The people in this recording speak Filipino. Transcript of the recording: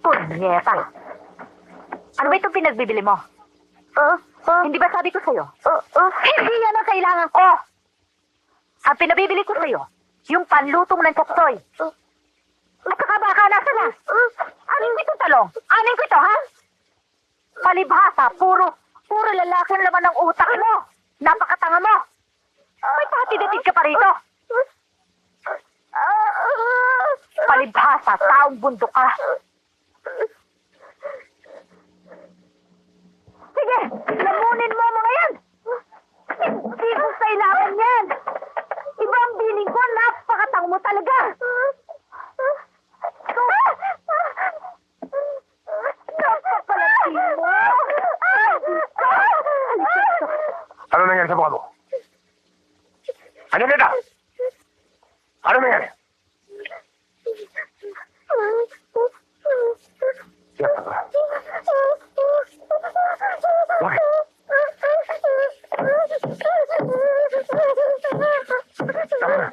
Punyeta. Ano ba itong pinagbibili mo? Hindi ba sabi ko sa'yo? Hindi yan ang kailangan ko. Ang pinabibili ko sa'yo, yung panlutong ng chapsoy. At saka baka nasa na. Anin ko ito, talong? Anin ko ito, ha? Palibhasa, puro lalaki ang laman ng utak mo. Napakatanga mo. May patidatid ka pa rito. Palibhasa, taong bundok ka. Sige, lamunin mo mga yan. Hindi ko kailangan yan. Iba ang biling ko, napakatang mo talaga. Napakalantin mo. Ano nangyari sa mukha mo? Ano nito? Ano nangyari? Siya pa ba? Bakit? Tama na.